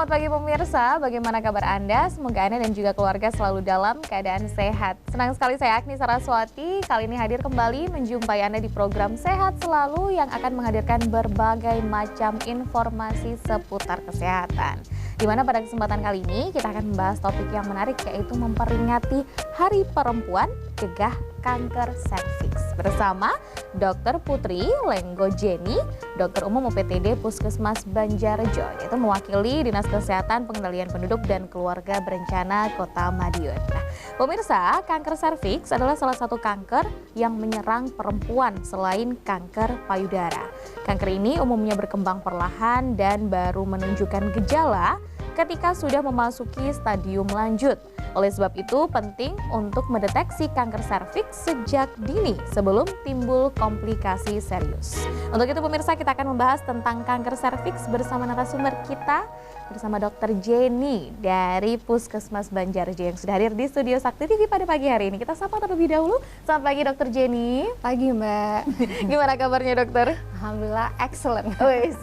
Selamat pagi pemirsa, bagaimana kabar Anda? Semoga Anda dan juga keluarga selalu dalam keadaan sehat. Senang sekali saya Agni Saraswati, kali ini hadir kembali menjumpai Anda di program Sehat Selalu yang akan menghadirkan berbagai macam informasi seputar kesehatan. Di mana pada kesempatan kali ini kita akan membahas topik yang menarik, yaitu memperingati Hari Perempuan Cegah Kanker Serviks bersama Dr. Putri Lenggojeni, Dokter Umum UPTD Puskesmas Banjarjo, yaitu mewakili Dinas Kesehatan Pengendalian Penduduk dan Keluarga Berencana Kota Madiun. Nah, pemirsa, kanker serviks adalah salah satu kanker yang menyerang perempuan selain kanker payudara. Kanker ini umumnya berkembang perlahan dan baru menunjukkan gejala ketika sudah memasuki stadium lanjut. Oleh sebab itu, penting untuk mendeteksi kanker serviks sejak dini sebelum timbul komplikasi serius. Untuk itu pemirsa, kita akan membahas tentang kanker serviks bersama narasumber kita, bersama Dr. Jenny dari Puskesmas Banjarjo yang sudah hadir di studio Sakti TV pada pagi hari ini. Kita sapa terlebih dahulu. Selamat pagi Dr. Jenny. Pagi Mbak. Gimana kabarnya dokter? Alhamdulillah excellent.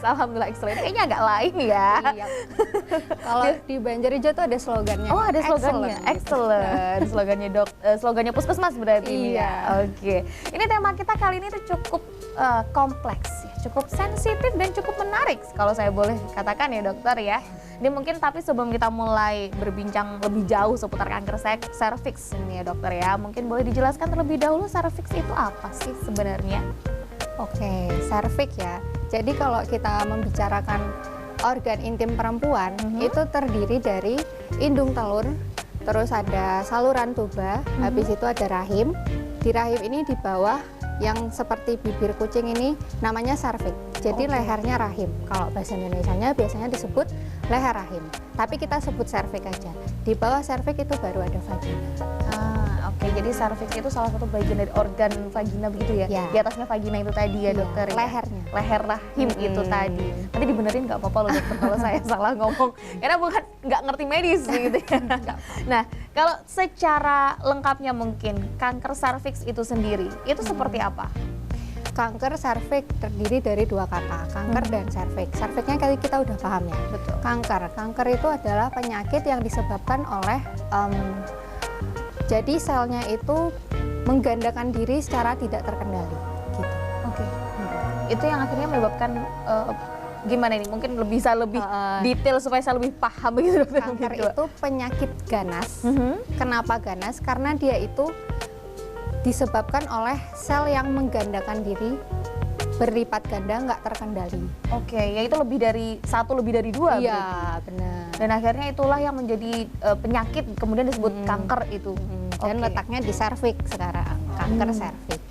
Alhamdulillah excellent. Kayaknya agak lain ya. Iya. Kalau di Banjarjo tuh ada slogannya. Oh, ada slogannya. Excellent. Slogannya Puskesmas berarti ini ya. Oke. Ini tema kita kali ini tuh cukup kompleks ya, cukup sensitif dan cukup menarik kalau saya boleh katakan ya dokter ya. Ini mungkin tapi sebelum kita mulai berbincang lebih jauh seputar kanker serviks ini ya dokter ya, mungkin boleh dijelaskan terlebih dahulu serviks itu apa sih sebenarnya? Oke, serviks ya. Jadi kalau kita membicarakan organ intim perempuan, itu terdiri dari indung telur, terus ada saluran tuba, habis itu ada rahim. Di rahim ini di bawah yang seperti bibir kucing ini namanya serviks. Jadi lehernya rahim. Kalau bahasa Indonesianya biasanya disebut leher rahim. Tapi kita sebut serviks aja. Di bawah serviks itu baru ada vagina. Oke, jadi serviks itu salah satu bagian dari organ vagina begitu ya? Ya. Di atasnya vagina itu tadi ya dokter? Ya? Lehernya. Leher rahim itu tadi. Nanti dibenerin nggak apa-apa loh dokter kalau saya salah ngomong. Karena bukan nggak ngerti medis gitu ya. Nah, kalau secara lengkapnya mungkin kanker serviks itu sendiri, itu seperti apa? Kanker serviks terdiri dari dua kata, kanker dan serviks. Serviksnya kali kita udah paham ya. Betul. Kanker itu adalah penyakit yang disebabkan oleh jadi selnya itu menggandakan diri secara tidak terkendali. Gitu. Oke. Itu yang akhirnya menyebabkan gimana ini? Mungkin bisa lebih detail supaya saya lebih paham begitu dokter. Kanker itu penyakit ganas. Kenapa ganas? Karena dia itu disebabkan oleh sel yang menggandakan diri berlipat ganda nggak terkendali. Oke, yaitu lebih dari satu, lebih dari dua. Iya, benar. Dan akhirnya itulah yang menjadi penyakit kemudian disebut kanker itu. Dan letaknya di serviks sekarang, kanker serviks.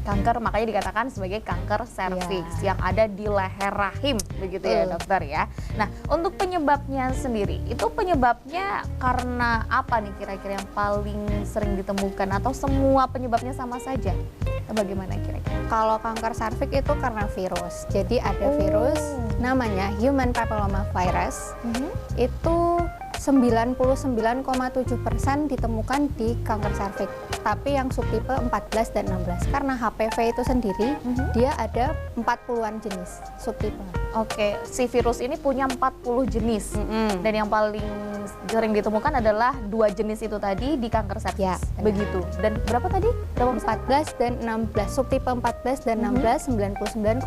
Kanker makanya dikatakan sebagai kanker serviks yang ada di leher rahim, begitu ya dokter ya. Nah, untuk penyebabnya sendiri, itu penyebabnya karena apa nih kira-kira yang paling sering ditemukan atau semua penyebabnya sama saja? Bagaimana kira-kira? Kalau kanker serviks itu karena virus. Jadi ada virus namanya human papilloma virus. Itu 99,7% ditemukan di kanker serviks. Tapi yang subtipe 14 dan 16. Karena HPV itu sendiri dia ada 40-an jenis subtipe. Oke, si virus ini punya 40 jenis. Dan yang paling sering ditemukan adalah 2 jenis itu tadi di kanker serviks. Ya, begitu. Dan berapa tadi? Berapa 14 dan 16. Subtipe 14 dan 16 99,7%.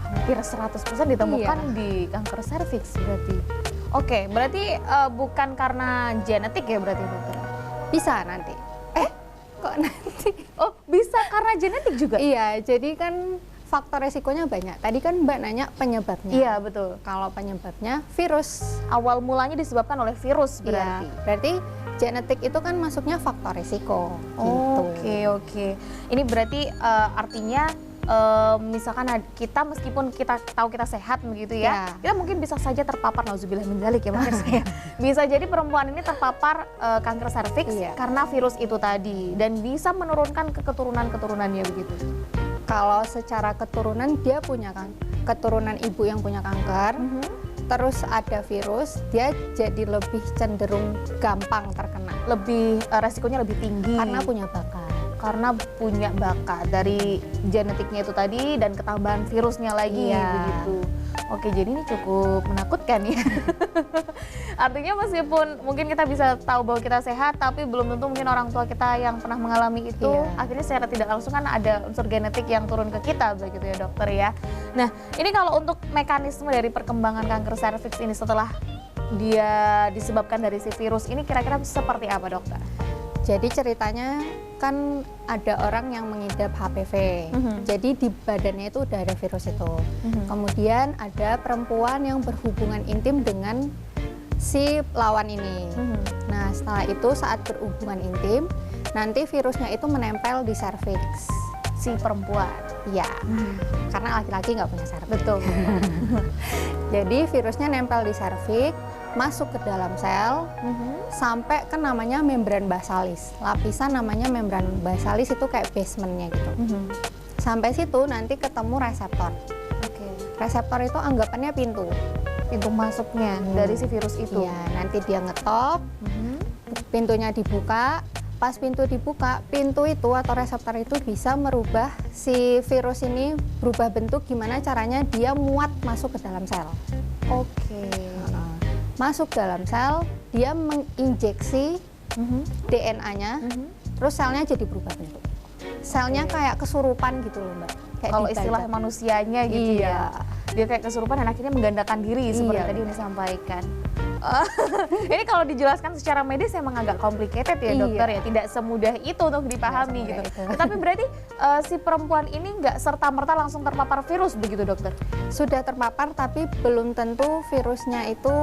Hampir 100% ditemukan di kanker serviks berarti. Oke, berarti bukan karena genetik ya berarti dokter? Bisa nanti. Kok nanti? Oh, bisa karena genetik juga? Iya, jadi kan faktor resikonya banyak. Tadi kan Mbak nanya penyebabnya. Iya, betul. Kalau penyebabnya virus. Awal mulanya disebabkan oleh virus berarti? Iya, berarti genetik itu kan masuknya faktor risiko. Oke. Ini berarti artinya misalkan kita meskipun kita tahu kita sehat begitu ya, kita mungkin bisa saja terpapar, nauzubillah min dzalik ya maksudnya. Bisa jadi perempuan ini terpapar kanker serviks karena virus itu tadi dan bisa menurunkan ke keturunan-keturunannya begitu. Kalau secara keturunan dia punya keturunan ibu yang punya kanker, terus ada virus, dia jadi lebih cenderung gampang terkena. Resikonya lebih tinggi. Karena punya bakat. Karena punya bakat dari genetiknya itu tadi dan ketambahan virusnya lagi begitu. Oke, jadi ini cukup menakutkan ya. Artinya meskipun mungkin kita bisa tahu bahwa kita sehat, tapi belum tentu mungkin orang tua kita yang pernah mengalami itu, akhirnya secara tidak langsung kan ada unsur genetik yang turun ke kita, begitu ya dokter ya. Nah, ini kalau untuk mekanisme dari perkembangan kanker serviks ini setelah dia disebabkan dari si virus ini kira-kira seperti apa dokter? Jadi ceritanya kan ada orang yang mengidap HPV, jadi di badannya itu udah ada virus itu. Kemudian ada perempuan yang berhubungan intim dengan si lawan ini. Nah setelah itu saat berhubungan intim, nanti virusnya itu menempel di serviks Si perempuan? Ya, karena laki-laki nggak punya serviks. Betul. Jadi virusnya nempel di serviks, masuk ke dalam sel, sampai ke namanya membran basalis. Lapisan namanya membran basalis itu kayak basementnya gitu. Sampai situ nanti ketemu reseptor. Reseptor itu anggapannya pintu Masuknya dari si virus itu. Ya, nanti dia ngetop, pintunya dibuka. Pas pintu dibuka, pintu itu atau reseptor itu bisa merubah si virus ini berubah bentuk, gimana caranya dia muat masuk ke dalam sel. Masuk dalam sel, dia menginjeksi DNA-nya, terus selnya jadi berubah bentuk. Selnya kayak kesurupan gitu loh Mbak. Kalau istilah manusianya gitu ya. Dia kayak kesurupan dan akhirnya menggandakan diri seperti tadi yang disampaikan. Ini kalau dijelaskan secara medis emang agak complicated ya dokter ya, tidak semudah itu untuk dipahami gitu. Tetapi berarti si perempuan ini nggak serta-merta langsung terpapar virus begitu dokter? Sudah terpapar tapi belum tentu virusnya itu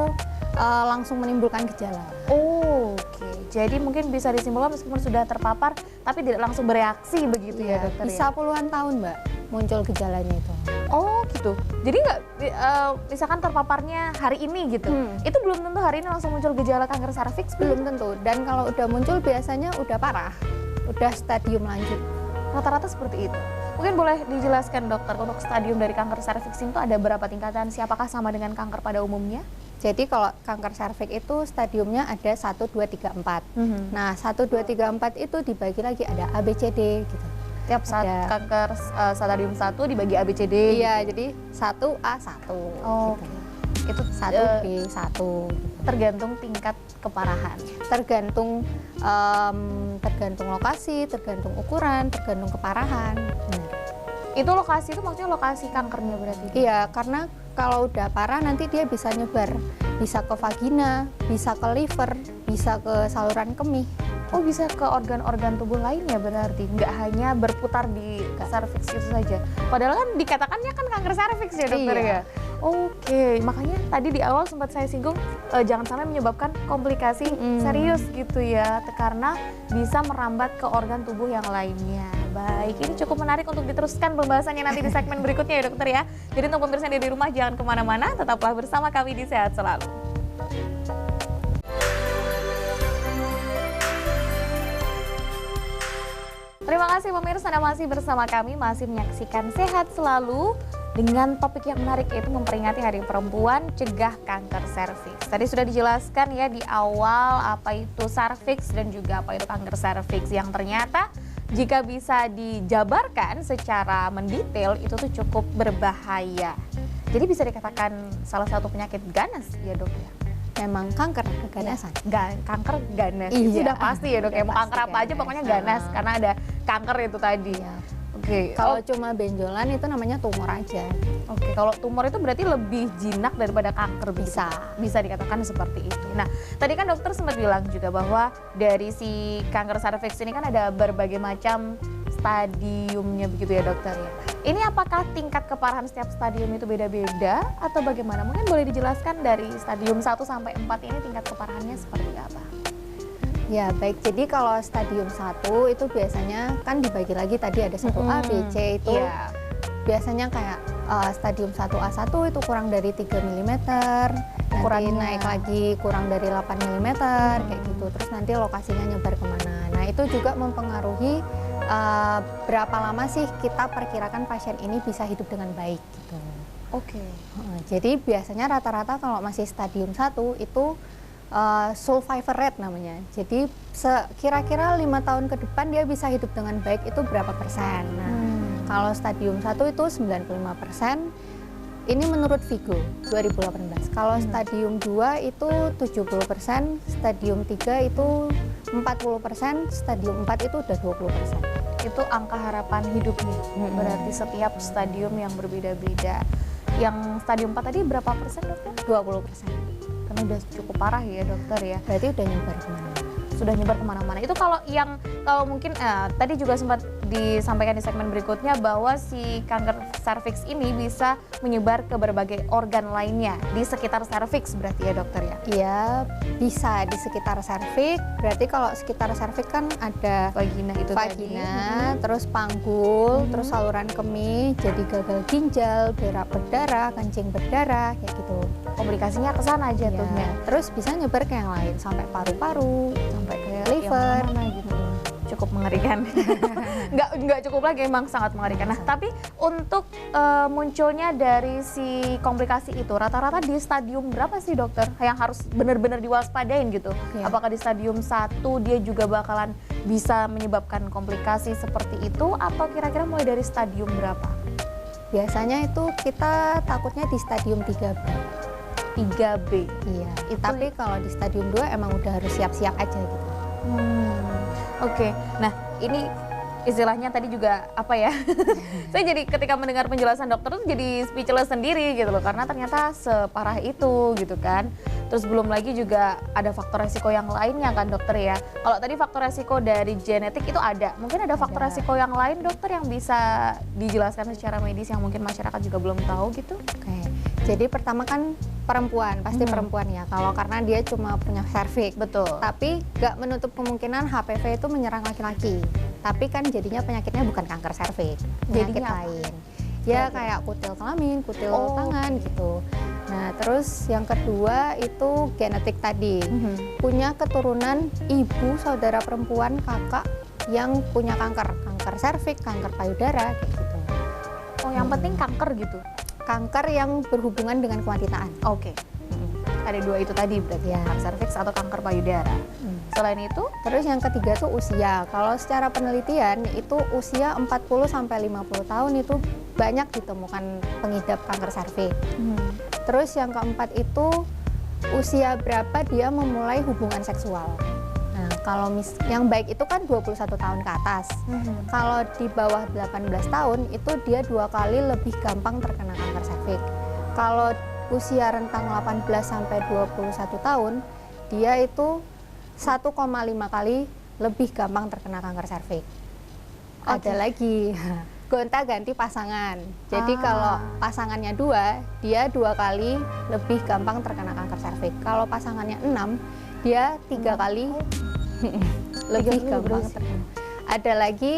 langsung menimbulkan gejala. Oke, jadi mungkin bisa disimpulkan meskipun sudah terpapar tapi tidak langsung bereaksi begitu ya dokter? Bisa puluhan tahun Mbak muncul gejalanya itu. Oh gitu, jadi nggak misalkan terpaparnya hari ini gitu, itu belum tentu hari ini langsung muncul gejala kanker serviks? Belum tentu, dan kalau udah muncul biasanya udah parah, udah stadium lanjut. Rata-rata seperti itu. Mungkin boleh dijelaskan dokter, untuk stadium dari kanker serviks itu ada berapa tingkatan? Siapakah sama dengan kanker pada umumnya? Jadi kalau kanker serviks itu stadiumnya ada 1, 2, 3, 4. Nah 1, 2, 3, 4 itu dibagi lagi ada A, B, C, D gitu. Tiap kanker stadium 1 dibagi A, B, C, D. Iya, gitu. Jadi 1A1. Oh, gitu. Itu 1B1. Tergantung tingkat keparahan. Tergantung lokasi, tergantung ukuran, tergantung keparahan. Itu lokasi itu maksudnya lokasi kankernya berarti? Iya, karena kalau udah parah nanti dia bisa nyebar, bisa ke vagina, bisa ke liver, bisa ke saluran kemih. Oh, bisa ke organ-organ tubuh lainnya berarti, nggak hanya berputar di serviks itu saja. Padahal kan dikatakannya kan kanker serviks ya dokter ya. Oke, makanya tadi di awal sempat saya singgung jangan sampai menyebabkan komplikasi serius gitu ya, karena bisa merambat ke organ tubuh yang lainnya. Baik, ini cukup menarik untuk diteruskan pembahasannya nanti di segmen berikutnya ya dokter ya. Jadi untuk pemirsa di rumah jangan kemana-mana, tetaplah bersama kami di Sehat Selalu. Terima kasih pemirsa, Anda masih bersama kami, masih menyaksikan Sehat Selalu dengan topik yang menarik, yaitu memperingati Hari Perempuan Cegah Kanker Serviks. Tadi sudah dijelaskan ya di awal apa itu serviks dan juga apa itu kanker serviks, yang ternyata jika bisa dijabarkan secara mendetail itu tuh cukup berbahaya. Jadi bisa dikatakan salah satu penyakit ganas ya dok ya? Memang kanker keganasan. Kanker ganas, iya. Itu sudah pasti ya dok ya, mau kanker apa aja pokoknya ganas karena ada kanker itu tadi. Iya. Oke. Kalau cuma benjolan itu namanya tumor aja. Oke, kalau tumor itu berarti lebih jinak daripada kanker, bisa dikatakan seperti itu. Nah, tadi kan dokter sempat bilang juga bahwa dari si kanker serviks ini kan ada berbagai macam stadiumnya begitu ya dokter ya. Ini apakah tingkat keparahan setiap stadium itu beda-beda atau bagaimana? Mungkin boleh dijelaskan dari stadium 1 sampai 4 ini tingkat keparahannya seperti apa? Ya baik, jadi kalau stadium 1 itu biasanya kan dibagi lagi tadi ada 1A, B, C itu biasanya kayak stadium 1A1 itu kurang dari 3 mm, nanti naik lagi kurang dari 8 mm kayak gitu, terus nanti lokasinya nyebar kemana. Nah itu juga mempengaruhi berapa lama sih kita perkirakan pasien ini bisa hidup dengan baik gitu. Oke. Jadi biasanya rata-rata kalau masih stadium 1 itu survivor rate namanya. Jadi kira-kira 5 tahun ke depan dia bisa hidup dengan baik itu berapa persen. Nah, kalau stadium 1 itu 95%, Ini menurut Vigo 2018. Kalau stadium 2 itu 70%, stadium 3 itu 40%, stadium 4 itu udah 20%. Itu angka harapan hidupnya. Berarti setiap stadium yang berbeda-beda. Yang stadium 4 tadi berapa persen, dokter? 20%. Karena udah cukup parah ya, dokter ya. Berarti udah nyebar kemana-mana. Sudah nyebar kemana-mana. Itu kalau mungkin tadi juga sempat disampaikan di segmen berikutnya bahwa si kanker serviks ini bisa menyebar ke berbagai organ lainnya di sekitar serviks, berarti ya dokter ya? Iya, bisa di sekitar serviks. Berarti kalau sekitar serviks kan ada Vagina itu tadi. terus panggul, terus saluran kemih, jadi gagal ginjal, berak berdarah, kencing berdarah, kayak gitu. Komplikasinya ke sana jatuhnya. Terus bisa nyebar ke yang lain sampai paru-paru, Sampai ke liver yang mana-mana gitu. Cukup mengerikan. nggak cukup lagi, emang sangat mengerikan. Nah, tapi untuk munculnya dari si komplikasi itu rata-rata di stadium berapa sih dokter yang harus benar-benar diwaspadain gitu? Ya. Apakah di stadium 1 dia juga bakalan bisa menyebabkan komplikasi seperti itu, atau kira-kira mulai dari stadium berapa? Biasanya itu kita takutnya di stadium 3B. 3B. Iya. Itu- Tapi kalau di stadium 2 emang udah harus siap-siap aja gitu. Oke. Nah, ini istilahnya tadi juga apa ya? Saya jadi ketika mendengar penjelasan dokter tuh jadi speechless sendiri gitu loh, karena ternyata separah itu gitu kan. Terus belum lagi juga ada faktor resiko yang lainnya kan dokter ya. Kalau tadi faktor resiko dari genetik itu ada, mungkin ada faktor Ada. resiko yang lain dokter yang bisa dijelaskan secara medis yang mungkin masyarakat juga belum tahu gitu. Oke. Jadi pertama kan perempuan, pasti perempuan ya. Kalau karena dia cuma punya serviks. Betul. Tapi nggak menutup kemungkinan HPV itu menyerang laki-laki. Tapi kan jadinya penyakitnya bukan kanker serviks, penyakit Jadinya apa? lain. Ya kayak kutil kelamin, kutil Oh. tangan gitu. Nah terus yang kedua itu genetik tadi. Punya keturunan ibu, saudara perempuan, kakak yang punya kanker serviks, kanker payudara kayak gitu. Oh, yang penting kanker gitu. Kanker yang berhubungan dengan kewanitaan. Oke. Ada dua itu tadi berarti ya, kanker serviks atau kanker payudara. Selain itu, Terus yang ketiga tuh usia. Kalau secara penelitian itu usia 40 sampai 50 tahun itu banyak ditemukan pengidap kanker serviks. Terus yang keempat itu usia berapa dia memulai hubungan seksual. Nah, kalau yang baik itu kan 21 tahun ke atas. Kalau di bawah 18 tahun itu dia 2 kali lebih gampang terkena kanker serviks. Kalau usia rentang 18 sampai 21 tahun, dia itu 1,5 kali lebih gampang terkena kanker serviks. Oke. Ada lagi gonta-ganti pasangan. Jadi Ah. kalau pasangannya 2, dia 2 kali lebih gampang terkena kanker serviks. Kalau pasangannya 6, dia 3 kali lebih kali gampang berarti. terkena. Ada lagi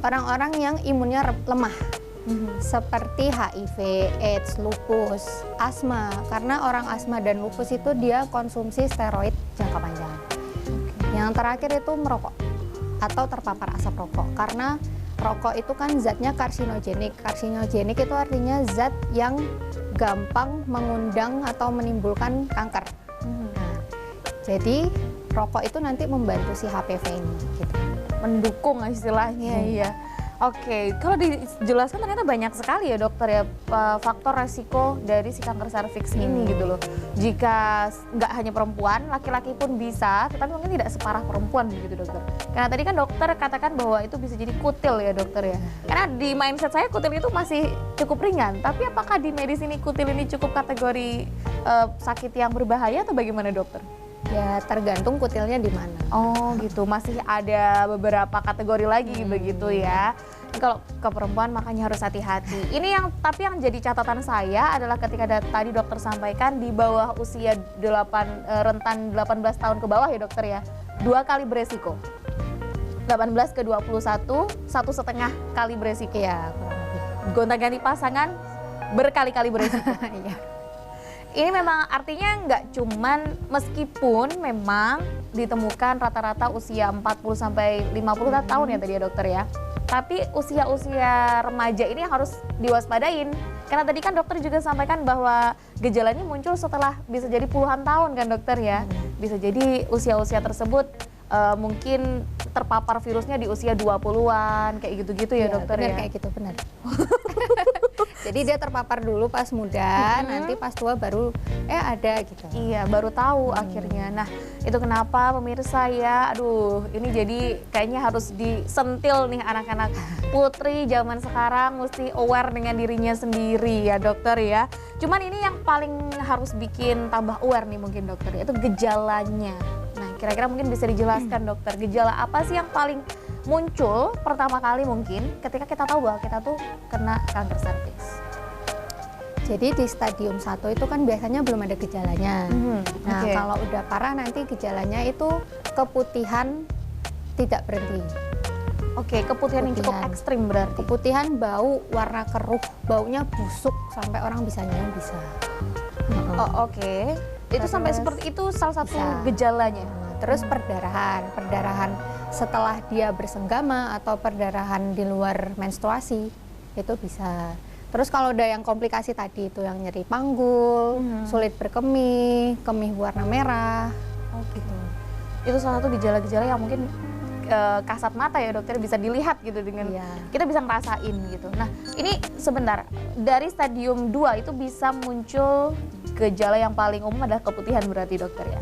orang-orang yang imunnya lemah seperti HIV, AIDS, lupus, asma. Karena orang asma dan lupus itu dia konsumsi steroid jangka panjang. Yang terakhir itu merokok atau terpapar asap rokok. Karena rokok itu kan zatnya karsinogenik. Karsinogenik itu artinya zat yang gampang mengundang atau menimbulkan kanker. Nah, jadi rokok itu nanti membantu si HPV ini gitu. mendukung istilahnya ya. Oke, kalau dijelaskan ternyata banyak sekali ya dokter ya faktor resiko dari si kanker serviks ini gitu loh. Jika nggak hanya perempuan, laki-laki pun bisa, tetapi mungkin tidak separah perempuan begitu dokter. Karena tadi kan dokter katakan bahwa itu bisa jadi kutil ya dokter ya. Karena di mindset saya kutil itu masih cukup ringan, tapi apakah di medis ini kutil ini cukup kategori sakit yang berbahaya atau bagaimana dokter? Ya tergantung kutilnya di mana. Oh gitu, masih ada beberapa kategori lagi begitu ya. Kalau ke perempuan makanya harus hati-hati. Ini tapi yang jadi catatan saya adalah ketika tadi dokter sampaikan di bawah usia rentan 18 tahun ke bawah ya dokter ya, 2 kali beresiko. 18 ke 21, 1,5 kali beresiko. Iya, kurang lebih. Gonta-ganti pasangan berkali-kali beresiko. Iya. Ini memang artinya nggak cuman meskipun memang ditemukan rata-rata usia 40 sampai 50 tahun ya tadi ya dokter ya. Tapi usia-usia remaja ini harus diwaspadain. Karena tadi kan dokter juga sampaikan bahwa gejalanya muncul setelah bisa jadi puluhan tahun kan dokter ya. Bisa jadi usia-usia tersebut mungkin terpapar virusnya di usia 20-an kayak gitu-gitu ya dokter benar, ya. kayak gitu benar. Jadi dia terpapar dulu pas muda, nanti pas tua baru ada gitu. Iya, baru tahu akhirnya. Nah, itu kenapa pemirsa ya, aduh ini jadi kayaknya harus disentil nih anak-anak putri zaman sekarang mesti aware dengan dirinya sendiri ya dokter ya. Cuman ini yang paling harus bikin tambah aware nih mungkin dokter ya, itu gejalanya. Nah, kira-kira mungkin bisa dijelaskan dokter, gejala apa sih yang paling muncul pertama kali mungkin ketika kita tahu bahwa kita tuh kena kanker serviks? Jadi di stadium 1 itu kan biasanya belum ada gejalanya. Nah, kalau udah parah nanti gejalanya itu keputihan tidak berhenti. Oke, keputihan yang cukup ekstrim berarti. Keputihan, bau, warna keruh, baunya busuk sampai orang bisa nyium bisa. Oh, oke. Itu sampai seperti itu salah satu gejalanya. Terus perdarahan setelah dia bersenggama atau perdarahan di luar menstruasi itu bisa. Terus kalau udah yang komplikasi tadi itu yang nyeri panggul, sulit berkemih, kemih warna merah. Oh gitu. Itu salah satu gejala-gejala yang mungkin kasat mata ya dokter, bisa dilihat gitu dengan kita bisa ngerasain gitu. Nah ini sebentar, dari stadium 2 itu bisa muncul gejala yang paling umum adalah keputihan berarti dokter ya?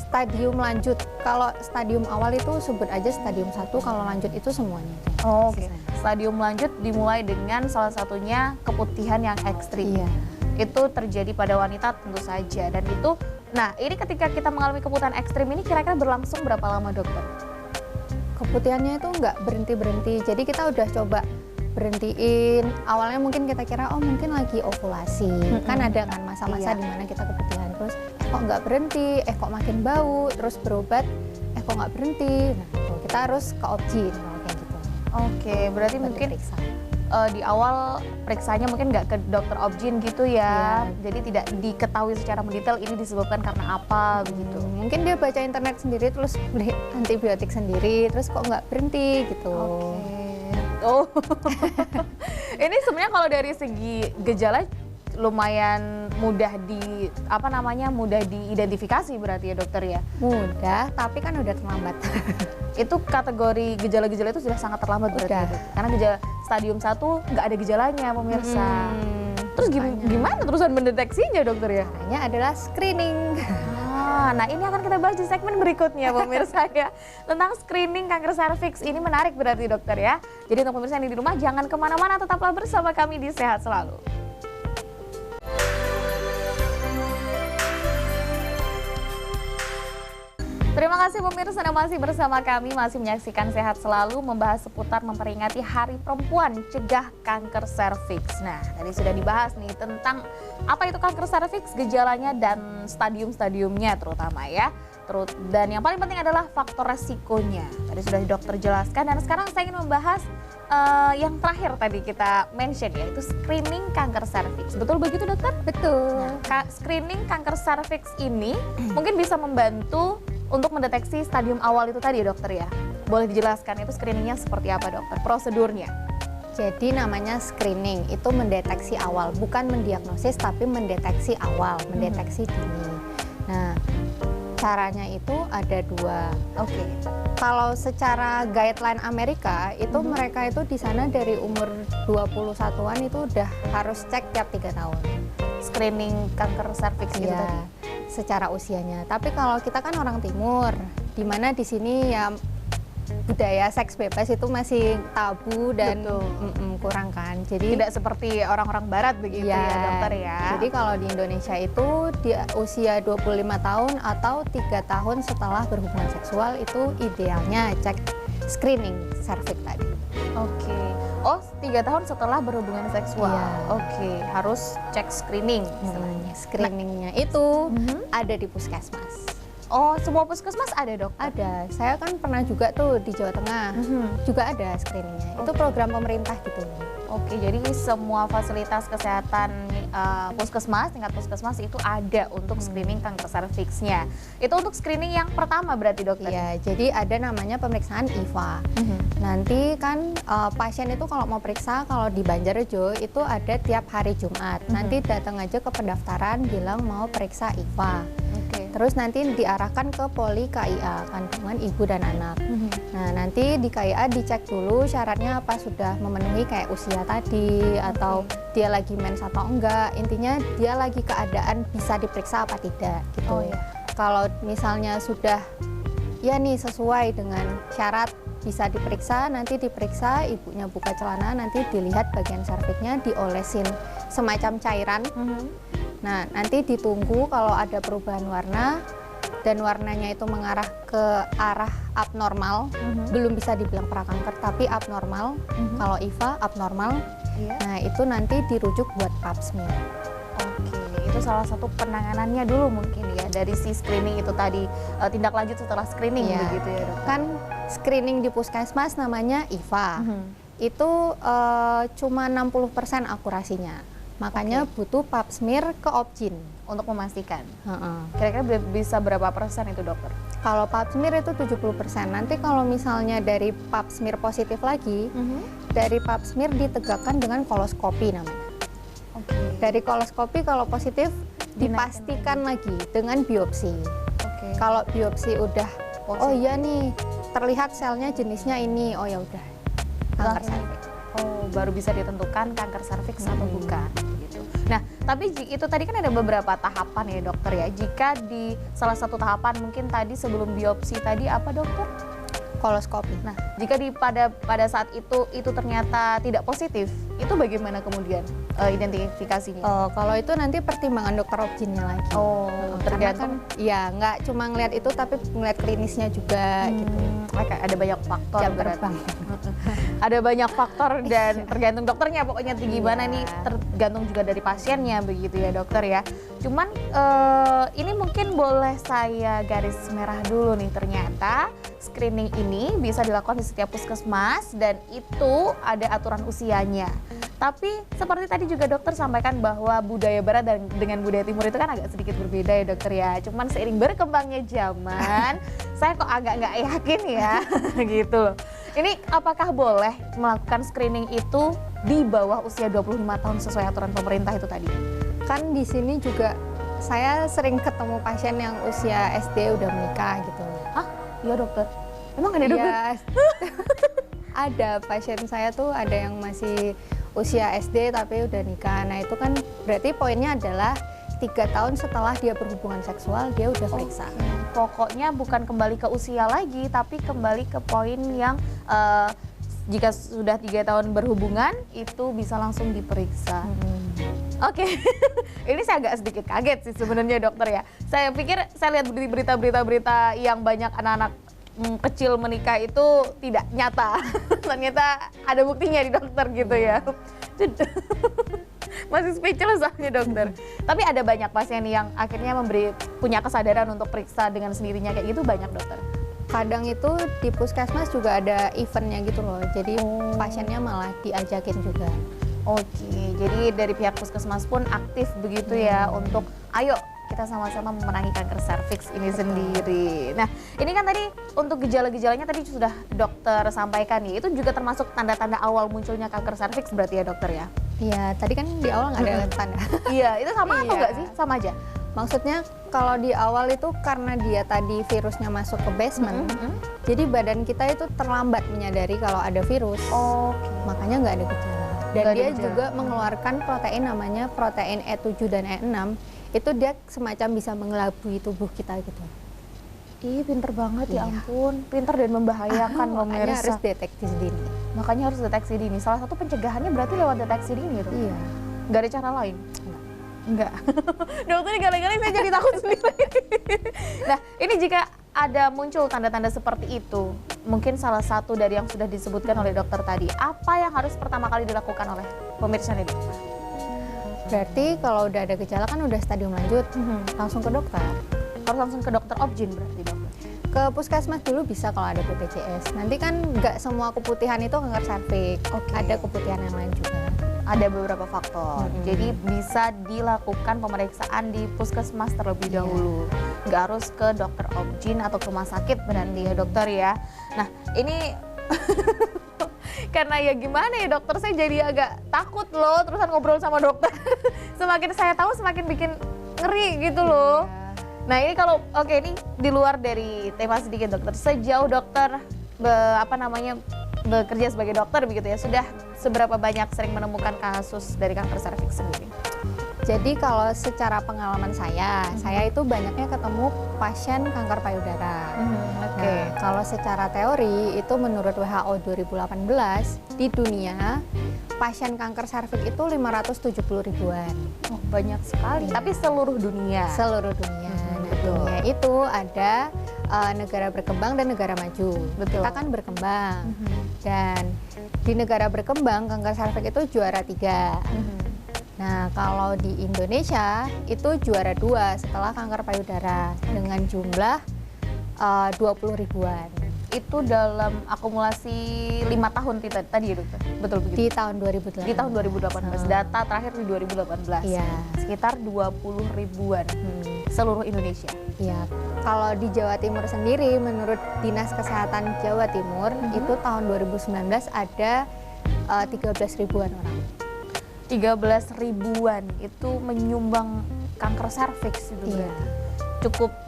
Stadium lanjut, kalau stadium awal itu sebut aja stadium 1, kalau lanjut itu semuanya. Oh, oke. Stadium lanjut dimulai dengan salah satunya keputihan yang ekstrim. Itu terjadi pada wanita tentu saja, dan itu, nah ini ketika kita mengalami keputihan ekstrim ini kira-kira berlangsung berapa lama dokter? Keputihannya itu nggak berhenti-berhenti, jadi kita udah coba berhentiin. Awalnya mungkin kita kira mungkin lagi ovulasi, kan ada kan masa-masa di mana kita keputihan, terus kok nggak berhenti, kok makin bau, terus berobat, kok nggak berhenti. Nah itu kita harus ke obgyn kayak gitu. Oke, berarti mungkin di awal periksanya mungkin nggak ke dokter obgyn gitu ya, jadi tidak diketahui secara mendetail ini disebabkan karena apa begitu. Mungkin dia baca internet sendiri terus beli antibiotik sendiri, terus kok nggak berhenti gitu. Oh, ini sebenarnya kalau dari segi gejala lumayan mudah mudah diidentifikasi berarti ya dokter ya? Mudah, tapi kan udah terlambat. Itu kategori gejala-gejala itu sudah sangat terlambat berarti ya, karena gejala stadium 1 nggak ada gejalanya pemirsa. Terus gimana terusan mendeteksinya dokter ya? Caranya adalah screening. Nah ini akan kita bahas di segmen berikutnya pemirsa ya, tentang screening kanker serviks. Ini menarik berarti dokter ya. Jadi untuk pemirsa yang di rumah jangan kemana-mana, tetaplah bersama kami di Sehat Selalu. Terima kasih pemirsa Anda masih bersama kami, masih menyaksikan Sehat Selalu, membahas seputar memperingati Hari Perempuan Cegah Kanker Serviks. Nah, tadi sudah dibahas nih tentang apa itu kanker serviks, gejalanya dan stadium-stadiumnya terutama ya. Dan yang paling penting adalah faktor resikonya. Tadi sudah dokter jelaskan, dan sekarang saya ingin membahas yang terakhir tadi kita mention, yaitu screening kanker serviks. Betul begitu dokter? Betul. Nah, screening kanker serviks ini mungkin bisa membantu untuk mendeteksi stadium awal itu tadi dokter ya. Boleh dijelaskan itu screeningnya seperti apa dokter, prosedurnya? Jadi namanya screening, itu mendeteksi awal, bukan mendiagnosis tapi mendeteksi awal, mendeteksi dini. Nah, caranya itu ada 2. Kalau secara guideline Amerika itu mereka itu di sana dari umur 21-an itu udah harus cek tiap 3 tahun. Screening kanker serviks gitu tadi. Secara usianya. Tapi kalau kita kan orang timur, di mana di sini ya budaya seks bebas itu masih tabu dan kurang kan. Jadi tidak seperti orang-orang barat begitu ya dokter ya. Jadi kalau di Indonesia itu di usia 25 tahun atau 3 tahun setelah berhubungan seksual itu idealnya cek screening serviks tadi. Oh, 3 tahun setelah berhubungan seksual. Harus cek screening istilahnya. Screeningnya itu ada di puskesmas. Oh, semua puskesmas ada dok? Ada. Saya kan pernah juga tuh di Jawa Tengah, juga ada screeningnya. Itu program pemerintah gitu. Jadi semua fasilitas kesehatan puskesmas, tingkat puskesmas itu ada untuk screening kanker serviksnya. Itu untuk screening yang pertama berarti dokter? Iya, jadi ada namanya pemeriksaan IVA. Nanti kan pasien itu kalau mau periksa, kalau di Banjarjo itu ada tiap hari Jumat. Nanti datang aja ke pendaftaran bilang mau periksa IVA. Terus nanti diarahkan ke poli KIA, kandungan ibu dan anak. Nah, nanti di KIA dicek dulu syaratnya apa, sudah memenuhi kayak usia tadi atau dia lagi mens atau enggak. Intinya dia lagi keadaan bisa diperiksa apa tidak gitu. Oh, iya. Kalau misalnya sudah ya nih sesuai dengan syarat bisa diperiksa, nanti diperiksa ibunya buka celana, nanti dilihat bagian serviknya diolesin semacam cairan. Nah, nanti ditunggu kalau ada perubahan warna dan warnanya itu mengarah ke arah abnormal, belum bisa dibilang prakanker tapi abnormal. Kalau IVA abnormal, nah itu nanti dirujuk buat pap smear. Oke, itu salah satu penanganannya dulu mungkin ya dari si screening itu tadi, tindak lanjut setelah screening begitu ya dok? Kan screening di puskesmas namanya IVA, itu cuma 60% akurasinya, makanya butuh pap smear ke Opjin untuk memastikan. Kira-kira bisa berapa persen itu dokter? Kalau pap smear itu 70%. Nanti kalau misalnya dari pap smear positif lagi, dari pap smear ditegakkan dengan koloskopi namanya. Dari koloskopi kalau positif dipastikan lagi dengan biopsi. Kalau biopsi udah positif. Oh iya nih terlihat selnya jenisnya ini, oh ya udah kanker serviks. Oh, baru bisa ditentukan kanker serviks atau bukan gitu. Nah, tapi itu tadi kan ada beberapa tahapan ya dokter ya. Jika di salah satu tahapan mungkin tadi sebelum biopsi tadi apa dokter? Koloskopi. Nah, jika pada saat itu ternyata tidak positif, itu bagaimana kemudian identifikasinya? Kalau itu nanti pertimbangan dokter Opjinnya lagi. Oh, tergantung. Kan, ya nggak cuma ngeliat itu tapi ngeliat klinisnya juga gitu. Ada banyak faktor. Jam terbang. Ada banyak faktor dan tergantung dokternya pokoknya gimana nih, tergantung juga dari pasiennya begitu ya dokter ya. Cuman ini mungkin boleh saya garis merah dulu nih, ternyata screening ini bisa dilakukan di setiap puskesmas dan itu ada aturan usianya. Tapi seperti tadi juga dokter sampaikan bahwa budaya barat dan dengan budaya timur itu kan agak sedikit berbeda ya dokter ya. Cuman seiring berkembangnya zaman, saya kok agak nggak yakin ya gitu. Ini apakah boleh melakukan screening itu di bawah usia 25 tahun sesuai aturan pemerintah itu tadi? Kan di sini juga saya sering ketemu pasien yang usia SD udah menikah gitu. Hah? Iya dokter? Emang ada dokter? Ya, ada pasien saya tuh ada yang masih usia SD tapi udah nikah. Nah itu kan berarti poinnya adalah 3 tahun setelah dia berhubungan seksual dia udah periksa. Pokoknya bukan kembali ke usia lagi, tapi kembali ke poin yang jika sudah 3 tahun berhubungan itu bisa langsung diperiksa. Oke. Ini saya agak sedikit kaget sih sebenarnya dokter ya. Saya pikir saya lihat berita yang banyak anak-anak kecil menikah itu tidak nyata. Ternyata ada buktinya di dokter gitu ya. Masih speechless soalnya dokter. Tapi ada banyak pasien yang akhirnya punya kesadaran untuk periksa dengan sendirinya kayak gitu, banyak dokter. Kadang itu di puskesmas juga ada eventnya gitu loh. Jadi pasiennya malah diajakin juga. Oke, jadi dari pihak puskesmas pun aktif begitu ya untuk ayo kita sama-sama memenangi kanker serviks ini sendiri. Nah, ini kan tadi untuk gejala-gejalanya tadi sudah dokter sampaikan nih. Itu juga termasuk tanda-tanda awal munculnya kanker serviks berarti ya dokter ya? Iya, tadi kan di awal nggak ada tanda. Iya, itu sama atau enggak sih? Sama aja? Maksudnya kalau di awal itu karena dia tadi virusnya masuk ke basement, jadi badan kita itu terlambat menyadari kalau ada virus. Makanya nggak ada gejala. Dan dia juga mengeluarkan protein namanya protein E7 dan E6. Itu dia semacam bisa mengelabui tubuh kita gitu. Ih, pinter banget ya ampun. Pinter dan membahayakan makanya harus deteksi dini. Makanya harus deteksi dini. Salah satu pencegahannya berarti lewat deteksi dini itu? Iya. Nggak ada cara lain? Enggak. Dokter ini kali-kali saya jadi takut sendiri. Nah, ini jika ada muncul tanda-tanda seperti itu, mungkin salah satu dari yang sudah disebutkan oleh dokter tadi, apa yang harus pertama kali dilakukan oleh pemirsa ini dokter? Berarti kalau udah ada gejala kan udah stadium lanjut, langsung ke dokter. Harus langsung ke dokter Opjin berarti dokter? Ke puskesmas dulu bisa kalau ada BPJS. Nanti kan nggak semua keputihan itu kanker serviks, ada keputihan yang lain juga. Ada beberapa faktor, jadi bisa dilakukan pemeriksaan di puskesmas terlebih dahulu. Nggak harus ke dokter Opjin atau ke rumah sakit berarti ya dokter ya. Nah ini karena ya gimana ya dokter, saya jadi agak takut loh terusan ngobrol sama dokter. Semakin saya tahu semakin bikin ngeri gitu loh. Nah ini kalau ini di luar dari tema sedikit dokter, sejauh dokter bekerja sebagai dokter begitu ya, sudah seberapa banyak sering menemukan kasus dari kanker serviks sendiri? Jadi kalau secara pengalaman saya itu banyaknya ketemu pasien kanker payudara. Nah, kalau secara teori itu menurut WHO 2018 di dunia pasien kanker serviks itu 570 ribuan. Oh, banyak sekali. Tapi seluruh dunia. Seluruh dunia. Nah, dunia itu ada negara berkembang dan negara maju. Betul. Kita kan berkembang. Dan di negara berkembang kanker serviks itu juara 3. Nah, kalau di Indonesia itu juara 2 setelah kanker payudara dengan jumlah 20 ribuan. Itu dalam akumulasi 5 tahun tadi ya dokter? Betul begitu? Di tahun 2018. Di tahun 2018, data terakhir di 2018. Iya. Sekitar 20 ribuan seluruh Indonesia. Iya. Kalau di Jawa Timur sendiri, menurut Dinas Kesehatan Jawa Timur, itu tahun 2019 ada 13 ribuan orang. 13 ribuan itu menyumbang kanker serviks itu berarti.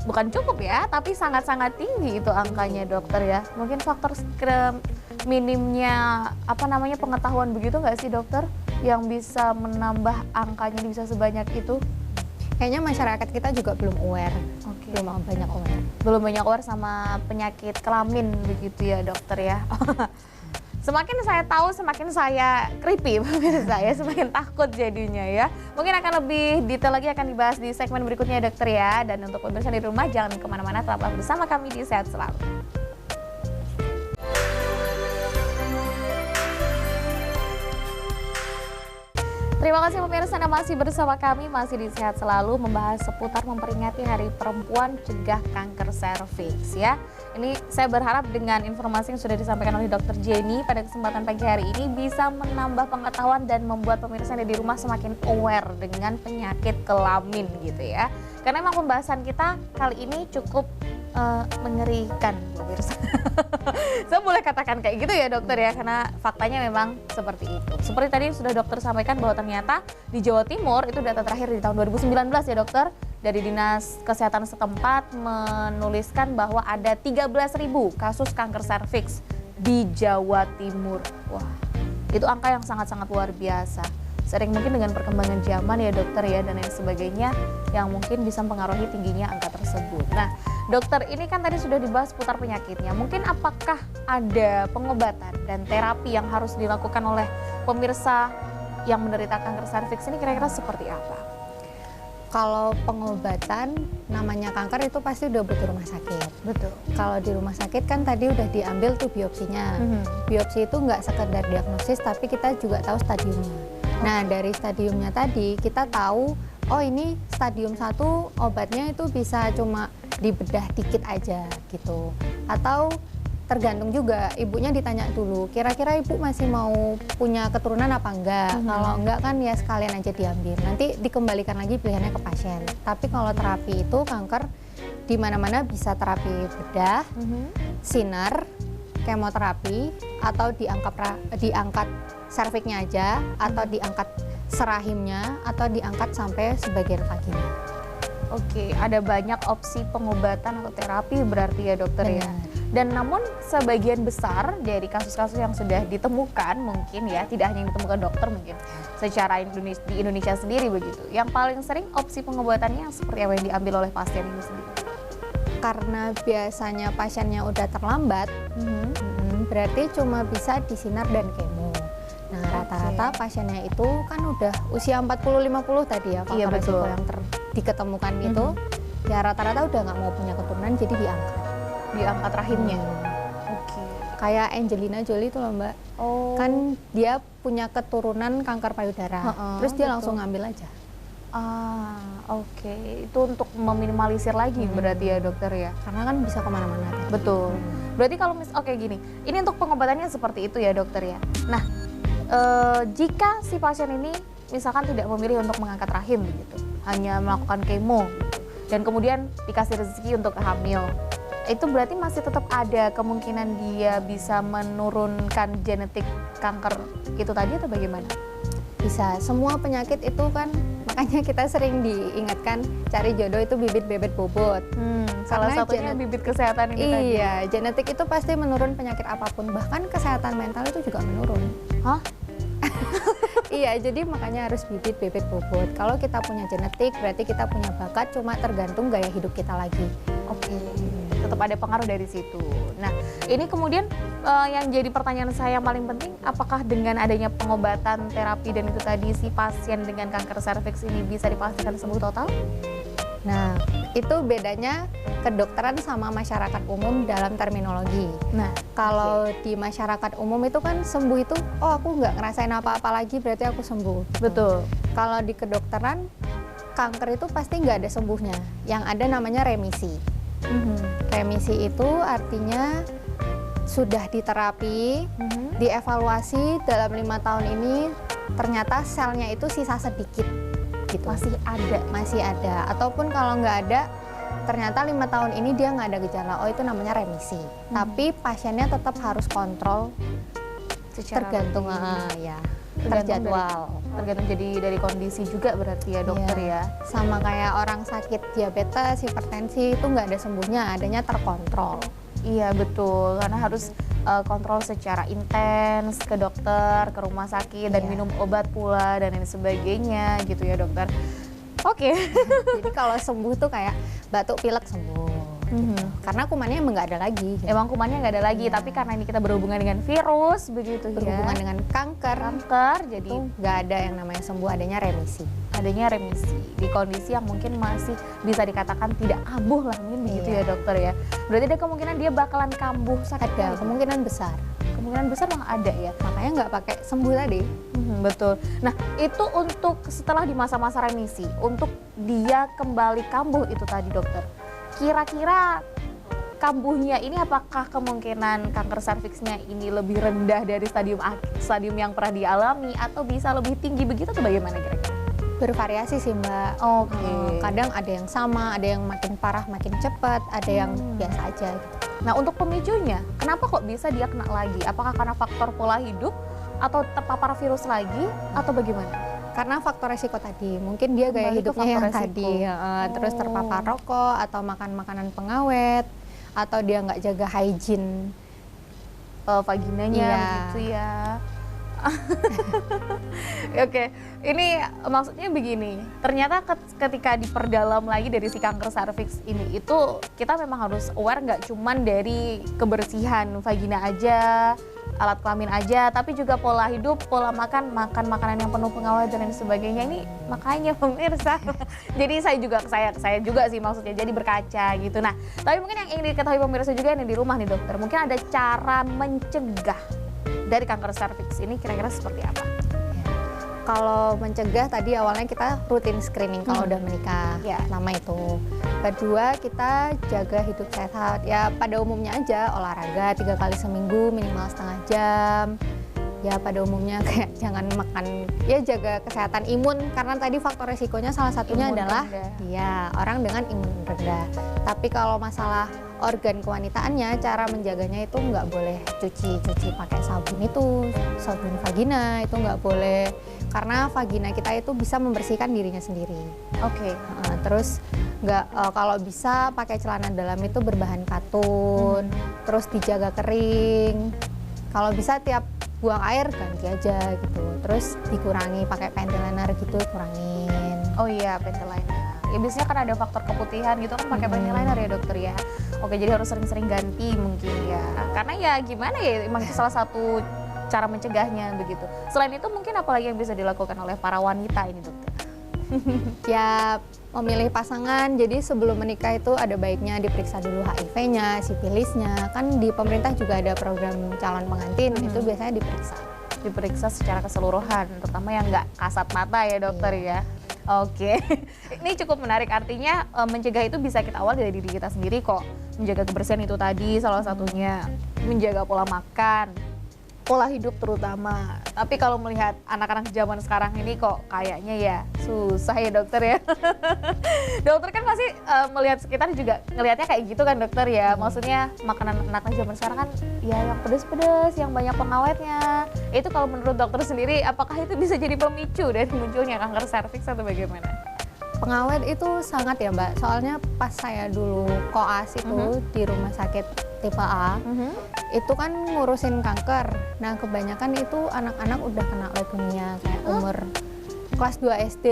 Bukan cukup ya, tapi sangat-sangat tinggi itu angkanya dokter ya. Mungkin faktor minimnya pengetahuan begitu nggak sih dokter yang bisa menambah angkanya bisa sebanyak itu? Kayaknya masyarakat kita juga belum aware. Belum banyak aware. Belum banyak aware sama penyakit kelamin begitu ya dokter ya. Semakin saya tahu, semakin saya creepy, saya semakin takut jadinya ya. Mungkin akan lebih detail lagi akan dibahas di segmen berikutnya dokter ya. Dan untuk pemirsa di rumah jangan kemana-mana, tetaplah bersama kami di Sehat Selalu. Terima kasih pemirsa Anda masih bersama kami, masih di Sehat Selalu membahas seputar memperingati Hari Perempuan Cegah Kanker Serviks ya. Ini saya berharap dengan informasi yang sudah disampaikan oleh Dr. Jenny pada kesempatan pagi hari ini bisa menambah pengetahuan dan membuat pemirsa Anda di rumah semakin aware dengan penyakit kelamin gitu ya. Karena memang pembahasan kita kali ini cukup mengerikan pemirsa. Saya boleh katakan kayak gitu ya dokter ya, karena faktanya memang seperti itu. Seperti tadi sudah dokter sampaikan bahwa ternyata di Jawa Timur itu data terakhir di tahun 2019 ya dokter, dari Dinas Kesehatan setempat menuliskan bahwa ada 13.000 kasus kanker serviks di Jawa Timur. Wah, itu angka yang sangat-sangat luar biasa. Sering mungkin dengan perkembangan zaman ya dokter ya dan lain sebagainya yang mungkin bisa mempengaruhi tingginya angka tersebut. Nah dokter, ini kan tadi sudah dibahas putar penyakitnya. Mungkin apakah ada pengobatan dan terapi yang harus dilakukan oleh pemirsa yang menderita kanker serviks ini kira-kira seperti apa? Kalau pengobatan namanya kanker itu pasti udah butuh rumah sakit. Betul. Kalau di rumah sakit kan tadi udah diambil tuh biopsinya. Biopsi itu nggak sekedar diagnosis tapi kita juga tahu stadiumnya. Nah dari stadiumnya tadi kita tahu, oh ini stadium 1 obatnya itu bisa cuma dibedah dikit aja gitu. Atau tergantung juga ibunya ditanya dulu, kira-kira ibu masih mau punya keturunan apa enggak? Kalau enggak kan ya sekalian aja diambil. Nanti dikembalikan lagi pilihannya ke pasien. Tapi kalau terapi itu kanker di mana-mana bisa terapi bedah, sinar, kemoterapi, atau diangkat serviknya aja, atau diangkat serahimnya, atau diangkat sampai sebagian vagina. Oke, ada banyak opsi pengobatan atau terapi berarti ya dokter ya. Dan namun sebagian besar dari kasus-kasus yang sudah ditemukan mungkin ya, tidak hanya yang ditemukan dokter mungkin, secara di Indonesia sendiri begitu. Yang paling sering opsi pengobatannya seperti apa yang diambil oleh pasien ini sendiri? Karena biasanya pasiennya udah terlambat, berarti cuma bisa disinar dan kemo. Nah rata-rata pasiennya itu kan udah usia 40-50 tadi ya, faktor resiko yang diketemukan itu, ya rata-rata udah nggak mau punya keturunan jadi diangkat rahimnya. Kayak Angelina Jolie itu loh mbak, kan dia punya keturunan kanker payudara, terus dia langsung ngambil aja. Itu untuk meminimalisir lagi berarti ya dokter ya, karena kan bisa kemana-mana. Betul. Berarti kalau gini, ini untuk pengobatannya seperti itu ya dokter ya. Nah jika si pasien ini misalkan tidak memilih untuk mengangkat rahim begitu, hanya melakukan kemo gitu, dan kemudian dikasih rezeki untuk hamil, itu berarti masih tetap ada kemungkinan dia bisa menurunkan genetik kanker itu tadi atau bagaimana? Bisa, semua penyakit itu kan makanya kita sering diingatkan cari jodoh itu bibit bebet bobot. Salah satunya bibit kesehatan ini tadi. Iya, genetik itu pasti menurun penyakit apapun, bahkan kesehatan mental itu juga menurun. Hah? Iya, jadi makanya harus bibit bebet bobot. Kalau kita punya genetik, berarti kita punya bakat, cuma tergantung gaya hidup kita lagi. Oke, tetap ada pengaruh dari situ. Nah, ini kemudian yang jadi pertanyaan saya yang paling penting, apakah dengan adanya pengobatan, terapi dan itu tadi si pasien dengan kanker serviks ini bisa dipastikan sembuh total? Nah, itu bedanya kedokteran sama masyarakat umum dalam terminologi. Nah, kalau di masyarakat umum itu kan sembuh itu, oh aku nggak ngerasain apa-apa lagi berarti aku sembuh. Gitu. betul. Kalau di kedokteran, kanker itu pasti nggak ada sembuhnya. Yang ada namanya remisi. Remisi itu artinya sudah diterapi, dievaluasi dalam 5 tahun ini, ternyata selnya itu sisa sedikit. Gitu. Masih ada. Ataupun kalau nggak ada, ternyata 5 tahun ini dia nggak ada gejala, oh itu namanya remisi. Tapi pasiennya tetap harus kontrol Secara tergantung terjadwal. Tergantung jadi dari kondisi juga berarti ya dokter ya. Sama kayak orang sakit diabetes, hipertensi itu nggak ada sembuhnya, adanya terkontrol. Iya betul, karena harus kontrol secara intens ke dokter, ke rumah sakit dan minum obat pula dan lain sebagainya gitu ya dokter. Oke. Jadi kalau sembuh tuh kayak batuk pilek sembuh. Gitu. Karena kumannya emang nggak ada lagi. Gitu. Emang kumannya nggak ada lagi, tapi karena ini kita berhubungan dengan virus begitu berhubungan ya. dengan kanker, jadi nggak ada yang namanya sembuh, adanya remisi. Adanya remisi di kondisi yang mungkin masih bisa dikatakan tidak kambuh lah mungkin begitu ya dokter ya. Berarti ada kemungkinan dia bakalan kambuh sakit. Ada kemungkinan besar. Kemungkinan besar memang ada ya. Makanya nggak pakai sembuh tadi. Betul. Nah itu untuk setelah di masa-masa remisi, untuk dia kembali kambuh itu tadi dokter. Kira-kira kambuhnya ini apakah kemungkinan kanker serviksnya ini lebih rendah dari stadium yang pernah dialami atau bisa lebih tinggi begitu atau bagaimana kira-kira? Bervariasi sih Mbak. Kadang ada yang sama, ada yang makin parah makin cepat, ada yang biasa aja gitu. Nah untuk pemicunya, kenapa kok bisa dia kena lagi? Apakah karena faktor pola hidup atau terpapar virus lagi atau bagaimana? Karena faktor resiko tadi, mungkin dia gaya hidupnya yang tadi, terus terpapar rokok atau makan makanan pengawet, atau dia nggak jaga hygiene vaginanya gitu ya. Oke, ini maksudnya begini, ternyata ketika diperdalam lagi dari si kanker serviks ini itu kita memang harus aware nggak cuman dari kebersihan vagina aja, alat kelamin aja, tapi juga pola hidup, pola makan makanan yang penuh pengawet dan lain sebagainya. Ini makanya pemirsa. Jadi saya juga sih maksudnya jadi berkaca gitu. Nah, tapi mungkin yang ingin diketahui pemirsa juga yang di rumah nih dokter, mungkin ada cara mencegah dari kanker serviks ini kira-kira seperti apa? Kalau mencegah tadi awalnya kita rutin screening kalau udah menikah, nama itu. Kedua kita jaga hidup sehat, ya pada umumnya aja olahraga 3 kali seminggu minimal setengah jam. Ya pada umumnya kayak jangan makan, ya jaga kesehatan imun karena tadi faktor resikonya salah satunya imun adalah rendah. Orang dengan imun rendah. Tapi kalau masalah organ kewanitaannya, cara menjaganya itu nggak boleh cuci pakai sabun vagina itu nggak boleh karena vagina kita itu bisa membersihkan dirinya sendiri. Terus kalau bisa pakai celana dalam itu berbahan katun, terus dijaga kering. Kalau bisa tiap buang air ganti aja gitu, terus dikurangi pakai panty liner gitu, kurangin. Oh iya, panty liner. Ya biasanya kan ada faktor keputihan gitu kan pakai panty liner ya dokter ya. Oke, jadi harus sering-sering ganti mungkin ya. Karena ya gimana ya, emang itu salah satu cara mencegahnya begitu. Selain itu mungkin apa lagi yang bisa dilakukan oleh para wanita ini dokter? Ya memilih pasangan, jadi sebelum menikah itu ada baiknya diperiksa dulu HIV-nya, sifilisnya. Kan di pemerintah juga ada program calon pengantin, itu biasanya diperiksa secara keseluruhan, terutama yang nggak kasat mata ya dokter ya. Oke, ini cukup menarik, artinya mencegah itu bisa kita awal dari diri kita sendiri kok. Menjaga kebersihan itu tadi salah satunya, menjaga pola makan, pola hidup terutama. Tapi kalau melihat anak-anak zaman sekarang ini kok kayaknya ya susah ya dokter ya. Dokter kan pasti melihat sekitar juga ngelihatnya kayak gitu kan dokter ya. Maksudnya makanan anak-anak zaman sekarang kan ya yang pedes-pedes, yang banyak pengawetnya. Itu kalau menurut dokter sendiri apakah itu bisa jadi pemicu dari munculnya kanker serviks atau bagaimana? Pengawet itu sangat ya Mbak, soalnya pas saya dulu koas itu di rumah sakit tipe A, itu kan ngurusin kanker. Nah kebanyakan itu anak-anak udah kena leukemia kayak umur kelas 2 SD,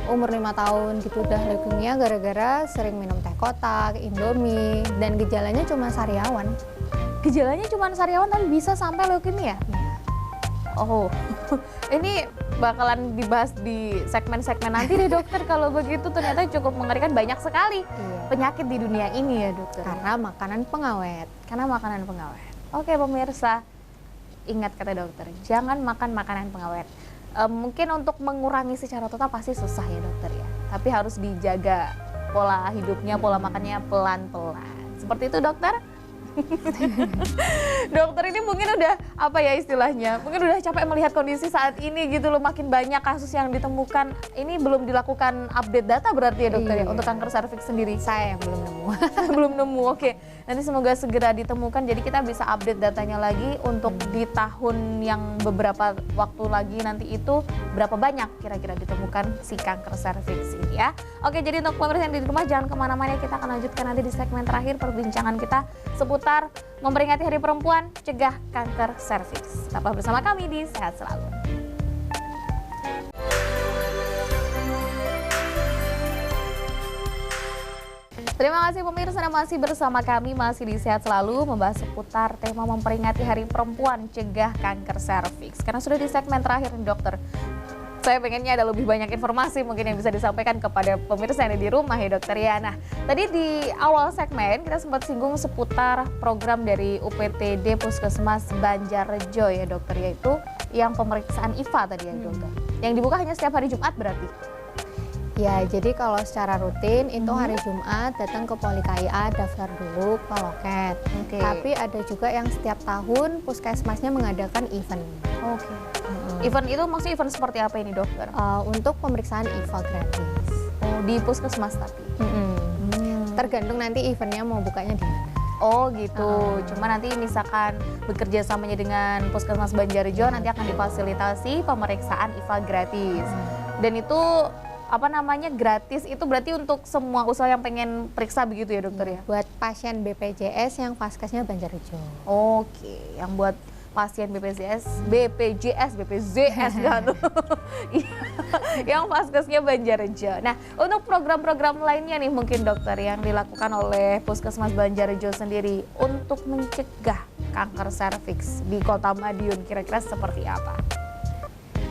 umur 5 tahun gitu udah leukemia gara-gara sering minum teh kotak, indomie, dan gejalanya cuma sariawan. Gejalanya cuma sariawan tapi bisa sampai leukemia? Oh, ini bakalan dibahas di segmen-segmen nanti deh dokter. Kalau begitu ternyata cukup mengerikan, banyak sekali penyakit di dunia ini ya dokter. Karena makanan pengawet. Karena makanan pengawet. Oke pemirsa, ingat kata dokter, jangan makan makanan pengawet. Mungkin untuk mengurangi secara total pasti susah ya dokter ya. Tapi harus dijaga pola hidupnya, pola makannya pelan-pelan. Seperti itu dokter? Dokter ini mungkin udah apa ya istilahnya, mungkin udah capek melihat kondisi saat ini gitu loh, makin banyak kasus yang ditemukan. Ini belum dilakukan update data berarti ya dokter ya untuk kanker serviks sendiri? Saya yang belum nemu. Belum nemu, oke. Nanti semoga segera ditemukan jadi kita bisa update datanya lagi untuk di tahun yang beberapa waktu lagi nanti itu berapa banyak kira-kira ditemukan si kanker serviks ini ya. Oke, jadi untuk pemirsa yang di rumah jangan kemana-mana, kita akan lanjutkan nanti di segmen terakhir perbincangan kita seputar memperingati Hari Perempuan, cegah kanker serviks. Tetaplah bersama kami di Sehat Selalu. Terima kasih pemirsa yang masih bersama kami, masih di Sehat Selalu membahas seputar tema memperingati Hari Perempuan, cegah kanker serviks. Karena sudah di segmen terakhir nih dokter, saya pengennya ada lebih banyak informasi mungkin yang bisa disampaikan kepada pemirsa yang ada di rumah ya dokter ya. Nah, tadi di awal segmen kita sempat singgung seputar program dari UPTD Puskesmas Banjarrejo ya dokter, yaitu yang pemeriksaan IVA tadi ya dokter. Yang dibuka hanya setiap hari Jumat berarti? Ya, jadi kalau secara rutin itu hari Jumat datang ke Poli KIA, daftar dulu ke loket. Tapi ada juga yang setiap tahun puskesmasnya mengadakan event. Event itu maksudnya event seperti apa ini dokter? Untuk pemeriksaan IVA gratis. Oh, di puskesmas tapi? Tergantung nanti eventnya mau bukanya di mana. Oh gitu, cuma nanti misalkan bekerja samanya dengan Puskesmas Banjarrejo nanti akan difasilitasi pemeriksaan IVA gratis. Dan itu apa namanya gratis itu berarti untuk semua usaha yang pengen periksa begitu ya dokter ya? Buat pasien BPJS yang Vaskesnya Banjarrejo. Oke, yang buat pasien BPJS kan yang Vaskesnya Banjarrejo. Nah, untuk program-program lainnya nih mungkin dokter yang dilakukan oleh Puskesmas Banjarrejo sendiri untuk mencegah kanker serviks di Kota Madiun kira-kira seperti apa?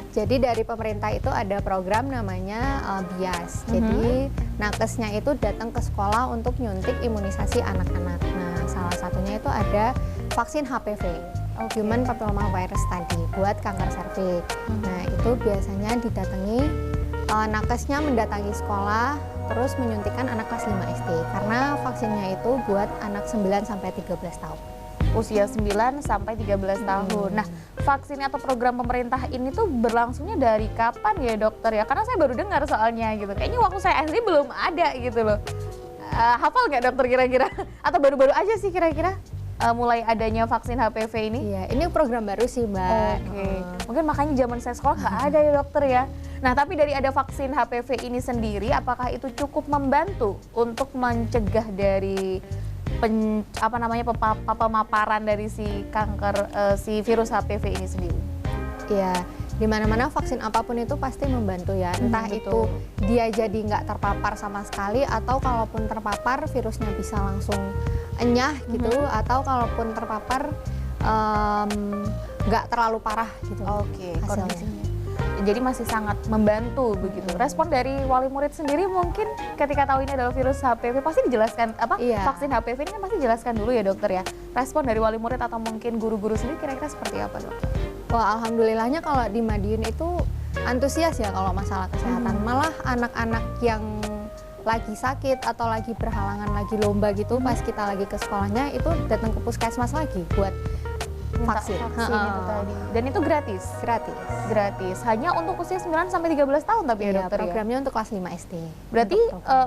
Jadi dari pemerintah itu ada program namanya BIAS. Jadi nakesnya itu datang ke sekolah untuk nyuntik imunisasi anak-anak. Nah, salah satunya itu ada vaksin HPV, Human Papilloma Virus tadi, buat kanker serviks. Nah, itu biasanya didatangi, nakesnya mendatangi sekolah, terus menyuntikkan anak kelas 5 SD. Karena vaksinnya itu buat anak 9 sampai 13 tahun. Usia 9 sampai 13 tahun. Nah, vaksin atau program pemerintah ini tuh berlangsungnya dari kapan ya dokter ya? Karena saya baru dengar soalnya gitu. Kayaknya waktu saya SD belum ada gitu loh. Hafal nggak dokter kira-kira? Atau baru-baru aja sih kira-kira mulai adanya vaksin HPV ini? Iya, ini program baru sih Mbak. Mungkin makanya zaman saya sekolah nggak ada ya dokter ya. Nah, tapi dari ada vaksin HPV ini sendiri, apakah itu cukup membantu untuk mencegah dari pemaparan dari si kanker si virus HPV ini sendiri? Ya, di mana-mana vaksin apapun itu pasti membantu ya. Entah itu dia jadi nggak terpapar sama sekali, atau kalaupun terpapar virusnya bisa langsung enyah gitu, atau kalaupun terpapar nggak terlalu parah gitu. Hasilnya. Jadi masih sangat membantu begitu. Respon dari wali murid sendiri mungkin ketika tahu ini adalah virus HPV pasti dijelaskan vaksin HPV ini kan pasti dijelaskan dulu ya dokter ya. Respon dari wali murid atau mungkin guru-guru sendiri kira-kira seperti apa dokter? Wah, alhamdulillahnya kalau di Madiun itu antusias ya kalau masalah kesehatan. Malah anak-anak yang lagi sakit atau lagi berhalangan lagi lomba gitu, pas kita lagi ke sekolahnya itu datang ke puskesmas lagi buat vaksin. Itu tadi. Dan itu gratis. Gratis. Hanya untuk usia 9 sampai 13 tahun tapi ya dokter programnya untuk kelas 5 SD. Berarti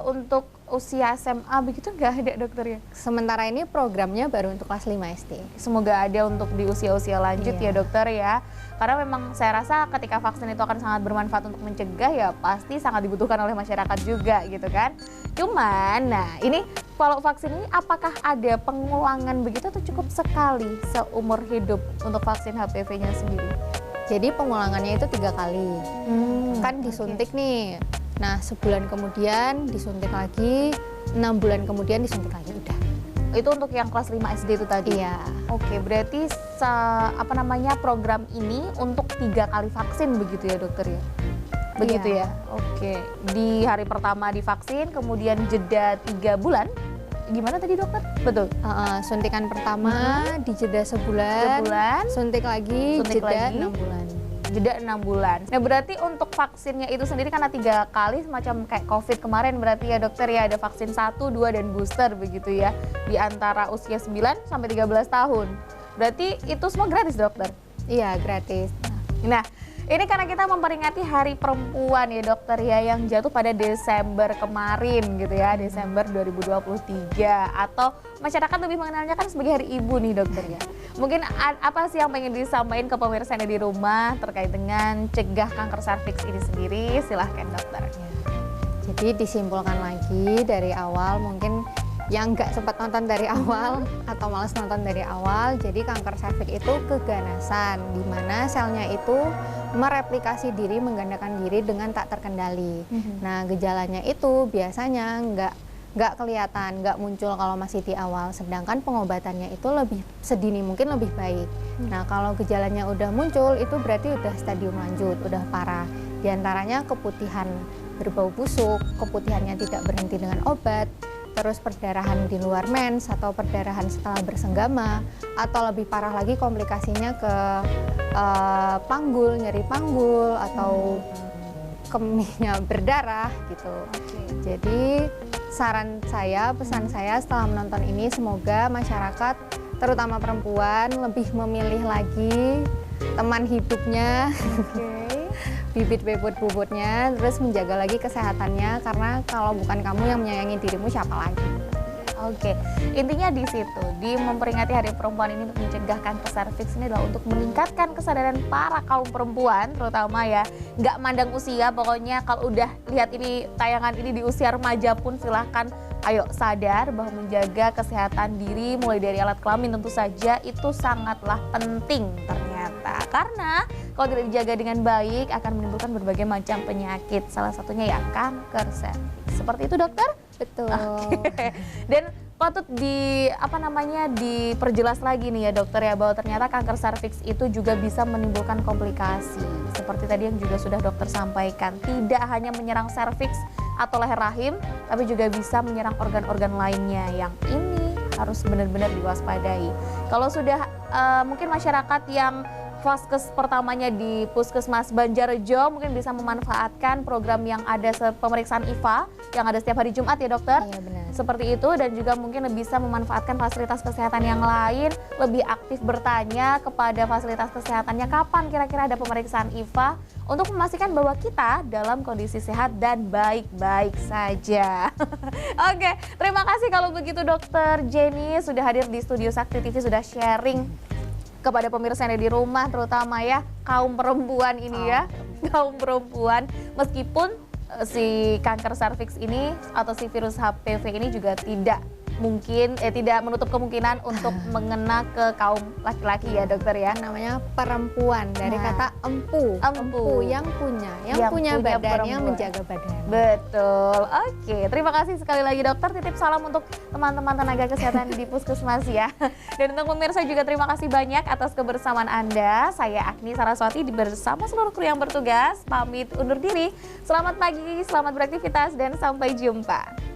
untuk usia SMA begitu nggak ada dokter ya? Sementara ini programnya baru untuk kelas 5 SD. Semoga ada untuk di usia-usia lanjut ya dokter ya. Karena memang saya rasa ketika vaksin itu akan sangat bermanfaat untuk mencegah ya pasti sangat dibutuhkan oleh masyarakat juga gitu kan. Cuman nah ini kalau vaksin ini apakah ada pengulangan begitu atau cukup sekali seumur hidup untuk vaksin HPV-nya sendiri? Jadi pengulangannya itu 3 kali. Kan disuntik nih. Nah sebulan kemudian disuntik lagi, 6 bulan kemudian disuntik lagi, udah. Itu untuk yang kelas 5 SD itu tadi? Iya. Oke, berarti program ini untuk 3 kali vaksin begitu ya dokter ya? Begitu ya? Oke, di hari pertama divaksin, kemudian jeda 3 bulan. Gimana tadi dokter? Betul? Suntikan pertama, dijeda sebulan, suntik lagi, jeda 6 bulan. Jeda 6 bulan. Nah berarti untuk vaksinnya itu sendiri karena 3 kali semacam kayak COVID kemarin berarti ya dokter ya ada vaksin 1, 2 dan booster begitu ya di antara usia 9 sampai 13 tahun. Berarti itu semua gratis dokter? Iya gratis. Nah ini karena kita memperingati Hari Perempuan ya dokter ya yang jatuh pada Desember kemarin gitu ya, Desember 2023 atau masyarakat lebih mengenalnya kan sebagai Hari Ibu nih dokter ya. Mungkin apa sih yang pengen disampaikan ke pemirsa di rumah terkait dengan cegah kanker serviks ini sendiri? Silahkan dokter. Jadi disimpulkan lagi dari awal mungkin yang nggak sempat nonton dari awal atau malas nonton dari awal, jadi kanker serviks itu keganasan di mana selnya itu mereplikasi diri, menggandakan diri dengan tak terkendali. Nah gejalanya itu biasanya nggak kelihatan, nggak muncul kalau masih di awal, sedangkan pengobatannya itu lebih sedini mungkin lebih baik. Nah kalau gejalanya udah muncul itu berarti udah stadium lanjut, udah parah. Di antaranya keputihan berbau busuk, keputihannya tidak berhenti dengan obat, terus perdarahan di luar mens atau perdarahan setelah bersenggama, atau lebih parah lagi komplikasinya ke panggul, nyeri panggul atau kemihnya berdarah gitu. Jadi saran saya, pesan saya setelah menonton ini semoga masyarakat terutama perempuan lebih memilih lagi teman hidupnya. Bibit bobot-bobotnya, terus menjaga lagi kesehatannya karena kalau bukan kamu yang menyayangi dirimu siapa lagi? Oke, intinya di situ, di memperingati Hari Perempuan ini untuk mencegah kanker serviks ini adalah untuk meningkatkan kesadaran para kaum perempuan terutama ya, nggak mandang usia, pokoknya kalau udah lihat ini tayangan ini di usia remaja pun silahkan ayo sadar bahwa menjaga kesehatan diri mulai dari alat kelamin tentu saja itu sangatlah penting ternyata, karena kalau tidak dijaga dengan baik akan menimbulkan berbagai macam penyakit, salah satunya ya kanker serviks. Seperti itu dokter? Betul. Dan patut diperjelas lagi nih ya dokter ya bahwa ternyata kanker serviks itu juga bisa menimbulkan komplikasi. Seperti tadi yang juga sudah dokter sampaikan, tidak hanya menyerang serviks atau leher rahim, tapi juga bisa menyerang organ-organ lainnya yang ini harus benar-benar diwaspadai. Kalau sudah mungkin masyarakat yang vaskes pertamanya di Puskesmas Banjarjo mungkin bisa memanfaatkan program yang ada pemeriksaan IVA yang ada setiap hari Jumat ya dokter? Iya benar. Seperti itu, dan juga mungkin bisa memanfaatkan fasilitas kesehatan yang lain, lebih aktif bertanya kepada fasilitas kesehatannya kapan kira-kira ada pemeriksaan IVA untuk memastikan bahwa kita dalam kondisi sehat dan baik-baik saja. Oke, terima kasih kalau begitu dokter Jenny sudah hadir di studio Sakti TV, sudah sharing kepada pemirsa yang ada di rumah, terutama ya kaum perempuan ini ya, kaum perempuan, meskipun si kanker serviks ini atau si virus HPV ini juga tidak menutup kemungkinan untuk mengena ke kaum laki-laki ya dokter ya. Namanya perempuan dari kata empu yang punya badan, yang menjaga badan. Betul. Oke, terima kasih sekali lagi dokter. Titip salam untuk teman-teman tenaga kesehatan di Puskesmas ya. Dan untuk pemirsa juga terima kasih banyak atas kebersamaan Anda. Saya Agni Saraswati bersama seluruh kru yang bertugas pamit undur diri. Selamat pagi, selamat beraktivitas dan sampai jumpa.